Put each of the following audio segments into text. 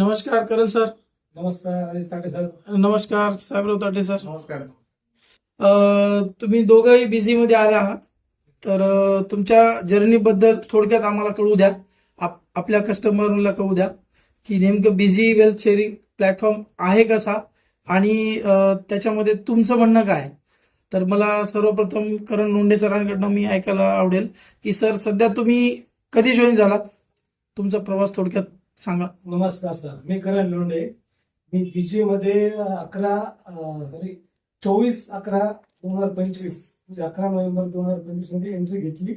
नमस्कार करण सर. नमस्कार राजेश ताटे सर. नमस्कार साहेबराव ताटे सर. नमस्कार. तुम्ही दोघंही बिझी मध्ये आले आहात, तर तुमच्या जर्नी बद्दल थोडक्यात आम्हाला कळू द्या, आपल्या कस्टमरला कळू द्या की नेमकं बिझी वेल्थ शेअरिंग प्लॅटफॉर्म आहे कसा आणि त्याच्यामध्ये तुमचं म्हणणं काय. तर मला सर्वप्रथम करण लोंढे सरांकडनं मी ऐकायला आवडेल की सर सध्या तुम्ही कधी जॉईन झालात, तुमचा प्रवास थोडक्यात सांगा. नमस्कार सर, मी करण लोंढे. मी पीजी मध्ये 24/11/2025 म्हणजे 11 नोव्हेंबर 2025 मध्ये एंट्री घेतली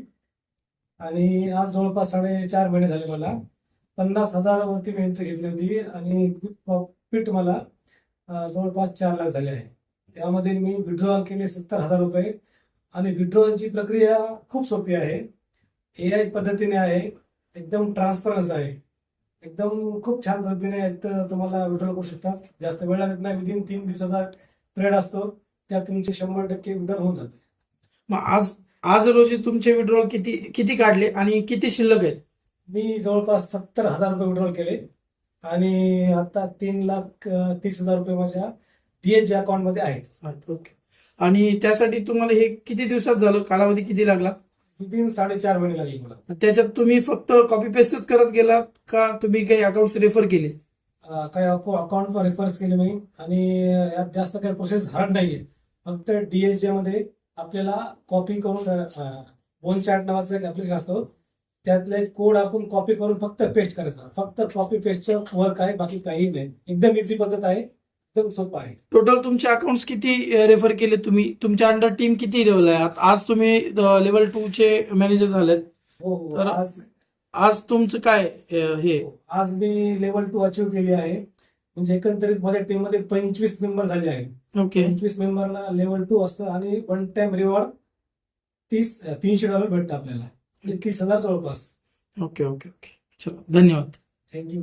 आणि आज जवळपास 4.5 महिने झाले. मला 50,000 वरती मी एंट्री घेतली होती आणि प्रॉफिट मला जवळपास 4 लाख झाले आहे. त्यामध्ये मी विड्रॉल केले 70,000 रुपये आणि विड्रॉलची प्रक्रिया खूप सोपी आहे. AI पद्धतीने आहे, एकदम ट्रान्सपरन्स आहे, एकदम खूप छान पद्धतीने तुम्हाला विड्रॉल करू शकता. जास्त वेळ लागत नाही. विदिन 3 दिवसाचा पिरियड असतो, त्यात तुमचे 100% विड्रॉल होऊन जाते. मग आज रोजी तुमचे विड्रॉल किती काढले आणि किती शिल्लक आहेत. मी जवळपास 70,000 रुपये विड्रॉल केले आणि आता 3,30,000 रुपये माझ्या DH अकाउंट मध्ये आहेत. ओके. आणि त्यासाठी तुम्हाला हे किती दिवसात झालं, कालावधी किती लागला. विदिन 4.5 महिने लागले मला. त्याच्यात तुम्ही फक्त कॉपी पेस्टच करत गेलात का तुम्ही काही अकाउंट रेफर केले. काही अकाउंट रेफर्स केले मी आणि यात जास्त काही प्रोसेस हार्ड नाहीये. फक्त DSJ मध्ये आपल्याला कॉपी करून बोन चार्ट नावाचं एक ऍप्लिकेशन असतं, त्यातला एक कोड आपण कॉपी करून फक्त पेस्ट करायचा. फक्त कॉपी पेस्टचं वर्क आहे, बाकी काही नाही. एकदम इझी पद्धत आहे, एकदम सोपं आहे. टोटल तुमचे अकाउंट किती रेफर केले तुम्ही, तुमच्या अंडर टीम किती लेवल आहे. आज तुम्ही लेवल 2 चे मॅनेजर झालेत. हो. तर आज तुमचं काय हे. आज मी लेवल 2 अचीव्ह केली आहे. म्हणजे एकंदरीत माझ्या टीम मध्ये 25 मेंबर झाले आहेत. ओके. 25 मेंबरला लेवल 2 असतं आणि वन टाइम रिवॉर्ड $300 भेटतं आपल्याला. 21,000 जवळपास. Okay okay okay. चलो, धन्यवाद. थँक्यू.